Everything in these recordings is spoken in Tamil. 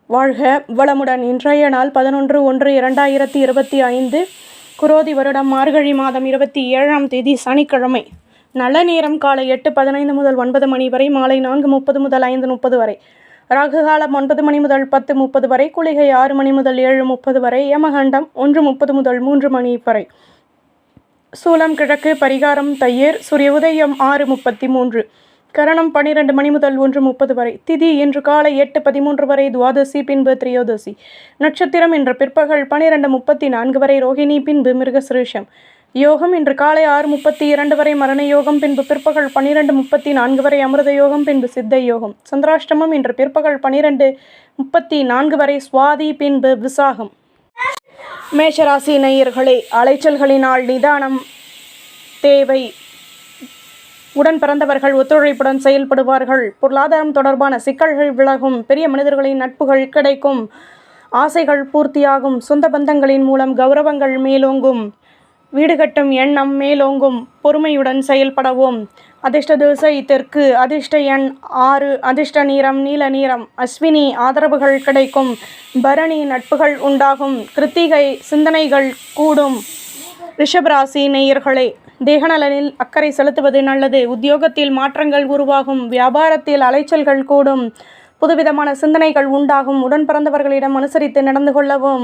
வாழ்க வளமுடன். இன்றைய நாள் 11/1/2025 குரோதி வருடம் மார்கழி மாதம் 27ஆம் தேதி சனிக்கிழமை. நல்ல நேரம் காலை 8:15 முதல் 9 மணி வரை, மாலை 4:30 முதல் 5:30 வரை. ராகு காலம் 9 மணி முதல் 10:30 வரை, குளிகை 6 மணி முதல் 7:30 வரை, யமகண்டம் 1:30 முதல் 3 மணி வரை. சூலம் கிழக்கு, பரிகாரம் தையர், சூரிய உதயம் 6:33, கரணம் 12 மணி முதல் 1:30 வரை. திதி இன்று காலை 8:13 வரை, துவாதசி பின்பு திரையோதசி. நட்சத்திரம் இன்று பிற்பகல் 12:34 வரை ரோகிணி பின்பு மிருகசிரீஷம். யோகம் இன்று காலை 6:32 வரை மரண யோகம், பின்பு பிற்பகல் 12:34 வரை அமிர்த யோகம், பின்பு சித்த யோகம். சந்திராஷ்டமம் இன்று பிற்பகல் 12:34 வரை சுவாதி பின்பு விசாகம். மேஷராசி நேயர்களே, அலைச்சல்களினால் நிதானம் தேவை. உடன் பிறந்தவர்கள் ஒத்துழைப்புடன் செயல்படுவார்கள். பொருளாதாரம் தொடர்பான சிக்கல்கள் விலகும். பெரிய மனிதர்களின் நட்புகள் கிடைக்கும். ஆசைகள் பூர்த்தியாகும். சொந்த பந்தங்களின் மூலம் கௌரவங்கள் மேலோங்கும். வீடு கட்டும் எண்ணம் மேலோங்கும். பொறுமையுடன் செயல்படவும். அதிர்ஷ்ட திசை தெற்கு. அதிர்ஷ்ட எண் 6. அதிர்ஷ்ட நிறம் நீல நிறம். அஸ்வினி ஆதரவுகள் கிடைக்கும். பரணி நட்புகள் உண்டாகும். கிருத்திகை சிந்தனைகள் கூடும். ரிஷபராசி நேயர்களே, தேகநலனில் அக்கறை செலுத்துவது நல்லது. உத்தியோகத்தில் மாற்றங்கள் உருவாகும். வியாபாரத்தில் அலைச்சல்கள் கூடும். புதுவிதமான சிந்தனைகள் உண்டாகும். உடன் பிறந்தவர்களிடம் அனுசரித்து நடந்து கொள்ளவும்.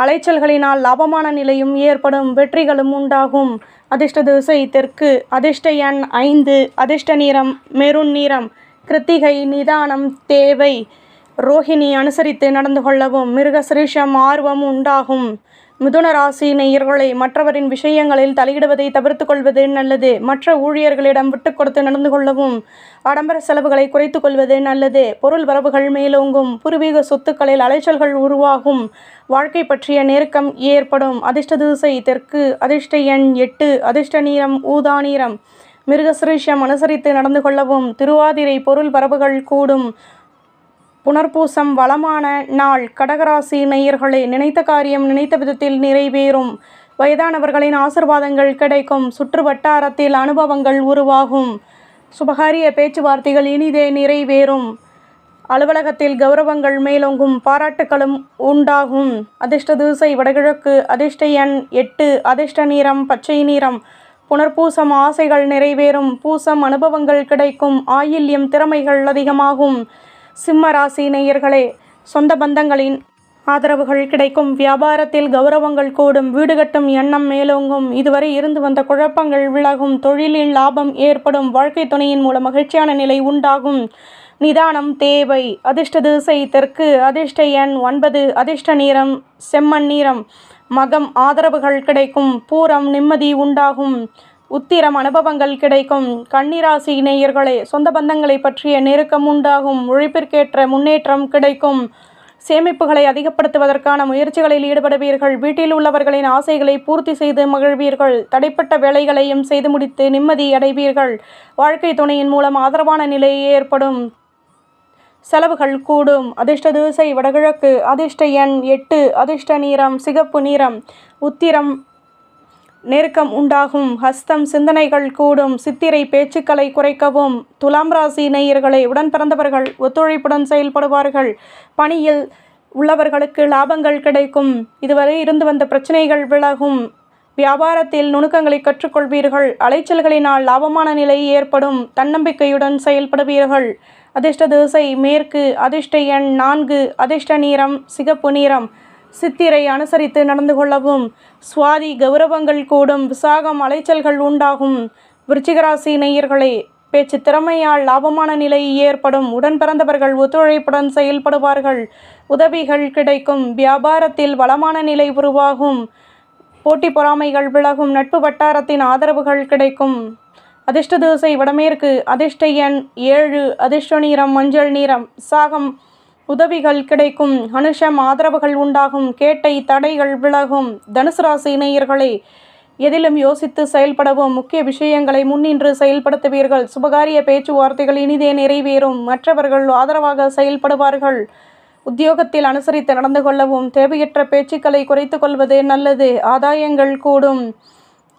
அலைச்சல்களினால் லாபமான நிலையும் ஏற்படும். வெற்றிகளும் உண்டாகும். அதிர்ஷ்ட திசை தெற்கு. அதிர்ஷ்ட எண் 5. அதிர்ஷ்ட நிறம் மெரூன் நிறம். கிருத்திகை நிதானம் தேவை. ரோஹிணி அனுசரித்து நடந்து கொள்ளவும். மிருகசிரீஷம் ஆர்வம் உண்டாகும். மிதுன ராசி நேயர்களே, மற்றவரின் விஷயங்களில் தலையிடுவதை தவிர்த்து கொள்வது நல்லது. மற்ற ஊழியர்களிடம் விட்டு கொடுத்து நடந்து கொள்ளவும். ஆடம்பர செலவுகளை குறைத்து கொள்வது நல்லது. பொருள் வரவுகள் மேலோங்கும். பூர்வீக சொத்துக்களில் அலைச்சல்கள் உருவாகும். வாழ்க்கை பற்றிய நெருக்கம் ஏற்படும். அதிர்ஷ்ட திசை தெற்கு. அதிர்ஷ்ட எண் 8. அதிர்ஷ்ட நிறம் ஊதா நிறம். மிருகசிரீஷம் அனுசரித்து நடந்து கொள்ளவும். திருவாதிரை பொருள் வரவுகள் கூடும். புனர்பூசம் வளமான நாள். கடகராசி நேயர்களே, நினைத்த காரியம் நினைத்த விதத்தில் நிறைவேறும். வயதானவர்களின் ஆசிர்வாதங்கள் கிடைக்கும். சுற்று வட்டாரத்தில் அனுபவங்கள் உருவாகும். சுபகாரிய பேச்சுவார்த்தைகள் இனிதே நிறைவேறும். அலுவலகத்தில் கௌரவங்கள் மேலோங்கும். பாராட்டுகளும் உண்டாகும். அதிர்ஷ்ட திசை வடகிழக்கு. அதிர்ஷ்ட எண் 8. அதிர்ஷ்ட நிறம் பச்சை நிறம். புனர்பூசம் ஆசைகள் நிறைவேறும். பூசம் அனுபவங்கள் கிடைக்கும். ஆயில்யம் திறமைகள் அதிகமாகும். சிம்ம ராசி நேயர்களே, சொந்த பந்தங்களின் ஆதரவுகள் கிடைக்கும். வியாபாரத்தில் கௌரவங்கள் கூடும். வீடு கட்டும் எண்ணம் மேலோங்கும். இதுவரை இருந்து வந்த குழப்பங்கள் விலகும். தொழிலில் லாபம் ஏற்படும். வாழ்க்கை துணையின் மூலம் மகிழ்ச்சியான நிலை உண்டாகும். நிதானம் தேவை. அதிர்ஷ்ட திசை தெற்கு. அதிர்ஷ்ட எண் 9. அதிர்ஷ்ட நிறம் செம்மண் நிறம். மகம் ஆதரவுகள் கிடைக்கும். பூரம் நிம்மதி உண்டாகும். உத்திரம் அனுபவங்கள் கிடைக்கும். கன்னிராசி நேயர்களே, சொந்த பந்தங்களை பற்றிய நெருக்கம் உண்டாகும். உழைப்பிற்கேற்ற முன்னேற்றம் கிடைக்கும். சேமிப்புகளை அதிகப்படுத்துவதற்கான முயற்சிகளில் ஈடுபடுவீர்கள். வீட்டில் உள்ளவர்களின் ஆசைகளை பூர்த்தி செய்து மகிழ்வீர்கள். தடைப்பட்ட வேலைகளையும் செய்து முடித்து நிம்மதி அடைவீர்கள். வாழ்க்கை துணையின் மூலம் ஆதரவான நிலை ஏற்படும். செலவுகள் கூடும். அதிர்ஷ்ட திசை வடகிழக்கு. அதிர்ஷ்ட எண் 8. அதிர்ஷ்ட நிறம் சிகப்பு நிறம். உத்திரம் நெருக்கம் உண்டாகும். ஹஸ்தம் சிந்தனைகள் கூடும். சித்திரை பேச்சுக்களை குறைக்கவும். துலாம் ராசி நேயர்களே, உடன் பிறந்தவர்கள் ஒத்துழைப்புடன் செயல்படுவார்கள். பணியில் உள்ளவர்களுக்கு லாபங்கள் கிடைக்கும். இதுவரை இருந்து வந்த பிரச்சனைகள் விலகும். வியாபாரத்தில் நுணுக்கங்களை கற்றுக்கொள்வீர்கள். அலைச்சல்களினால் லாபமான நிலை ஏற்படும். தன்னம்பிக்கையுடன் செயல்படுவீர்கள். அதிர்ஷ்ட திசை மேற்கு. அதிர்ஷ்ட எண் 4. அதிர்ஷ்ட நிறம் சிகப்பு நிறம். சித்திரை அனுசரித்து நடந்து கொள்ளவும். சுவாதி கௌரவங்கள் கூடும். விசாகம் அலைச்சல்கள் உண்டாகும். விருச்சிகராசி நேயர்களே, பேச்சு திறமையால் லாபமான நிலை ஏற்படும். உடன் பிறந்தவர்கள் ஒத்துழைப்புடன் செயல்படுவார்கள். உதவிகள் கிடைக்கும். வியாபாரத்தில் வளமான நிலை உருவாகும். போட்டி பொறாமைகள் விலகும். நட்பு வட்டாரத்தின் ஆதரவுகள் கிடைக்கும். அதிர்ஷ்ட திசை வடமேற்கு. அதிர்ஷ்ட எண் 7. அதிர்ஷ்ட நிறம் மஞ்சள் நிறம். சாகம் உதவிகள் கிடைக்கும். அனுஷம் ஆதரவுகள் உண்டாகும். கேட்டை தடைகள் விலகும். தனுசு ராசி நேயர்களே, எதிலும் யோசித்து செயல்படவும். முக்கிய விஷயங்களை முன்னின்று செயல்படுத்துவீர்கள். சுபகாரிய பேச்சுவார்த்தைகள் இனிதே நிறைவேறும். மற்றவர்கள் ஆதரவாக செயல்படுவார்கள். உத்தியோகத்தில் அனுசரித்து நடந்து கொள்ளவும். தேவையற்ற பேச்சுக்களை குறைத்து கொள்வது நல்லது. ஆதாயங்கள் கூடும்.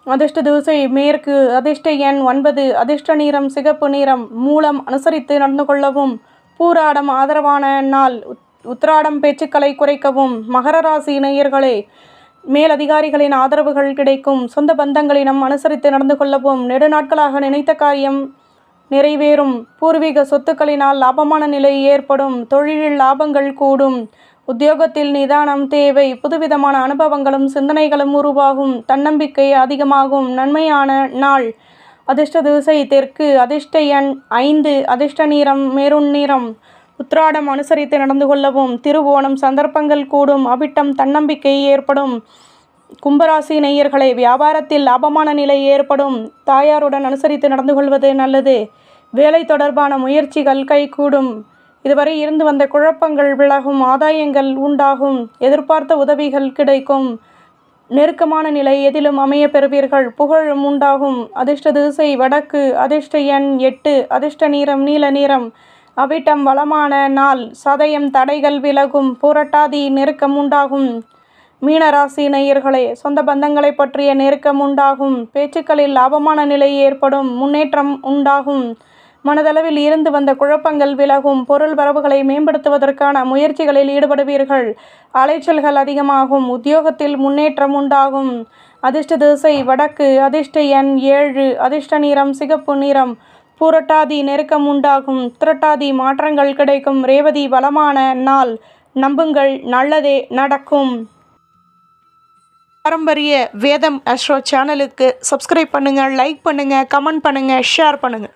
அதிர்ஷ்ட திசை மேற்கு. அதிர்ஷ்ட எண் 9. அதிர்ஷ்ட நிறம் சிகப்பு நிறம். மூலம் அனுசரித்து நடந்து கொள்ளவும். பூராடம் ஆதரவான நாள். உத்திராடம் பேச்சுக்களை குறைக்கவும். மகர ராசி நேயர்களே, மேலதிகாரிகளின் ஆதரவுகள் கிடைக்கும். சொந்த பந்தங்களிடம் அனுசரித்து நடந்து கொள்ளவும். நெடுநாட்களாக நினைத்த காரியம் நிறைவேறும். பூர்வீக சொத்துக்களினால் லாபமான நிலை ஏற்படும். தொழிலில் லாபங்கள் கூடும். உத்தியோகத்தில் நிதானம் தேவை. புதுவிதமான அனுபவங்களும் சிந்தனைகளும் உருவாகும். தன்னம்பிக்கை அதிகமாகும். நன்மையான நாள். அதிர்ஷ்ட திசை தெற்கு. அதிர்ஷ்ட எண் 5. அதிர்ஷ்ட நிறம் மெரூன் நிறம். உத்திராடம் அனுசரித்து நடந்து கொள்ளவும். திருவோணம் சந்தர்ப்பங்கள் கூடும். அவிட்டம் தன்னம்பிக்கை ஏற்படும். கும்பராசி நேயர்களே, வியாபாரத்தில் லாபமான நிலை ஏற்படும். தாயாருடன் அனுசரித்து நடந்து கொள்வது நல்லது. வேலை தொடர்பான முயற்சிகள் கைகூடும். இதுவரை இருந்து வந்த குழப்பங்கள் விலகும். ஆதாயங்கள் உண்டாகும். எதிர்பார்த்த உதவிகள் கிடைக்கும். நெருக்கமான நிலை எதிலும் அமைய பெறுவீர்கள். புகழும் உண்டாகும். அதிர்ஷ்ட திசை வடக்கு. அதிர்ஷ்ட எண் 8. அதிர்ஷ்ட நிறம் நீல நிறம். அவிட்டம் வளமான நாள். சதயம் தடைகள் விலகும். புரட்டாதி நெருக்கம் உண்டாகும். மீனராசி நேயர்களே, சொந்த பந்தங்களை பற்றிய நெருக்கம் உண்டாகும். பேச்சுக்களில் லாபமான நிலை ஏற்படும். முன்னேற்றம் உண்டாகும். மனதளவில் இருந்து வந்த குழப்பங்கள் விலகும். பொருள் வரவுகளை மேம்படுத்துவதற்கான முயற்சிகளில் ஈடுபடுவீர்கள். அலைச்சல்கள் அதிகமாகும். உத்தியோகத்தில் முன்னேற்றம் உண்டாகும். அதிர்ஷ்ட திசை வடக்கு. அதிர்ஷ்ட எண் 7. அதிர்ஷ்ட நிறம் சிகப்பு நிறம். பூரட்டாதி நெருக்கம் உண்டாகும். உத்திரட்டாதி மாற்றங்கள் கிடைக்கும். ரேவதி வளமான நாள். நம்புங்கள், நல்லதே நடக்கும். பாரம்பரிய வேதம் அஸ்ட்ரோ சேனலுக்கு சப்ஸ்கிரைப் பண்ணுங்கள், லைக் பண்ணுங்கள், கமெண்ட் பண்ணுங்கள், ஷேர் பண்ணுங்கள்.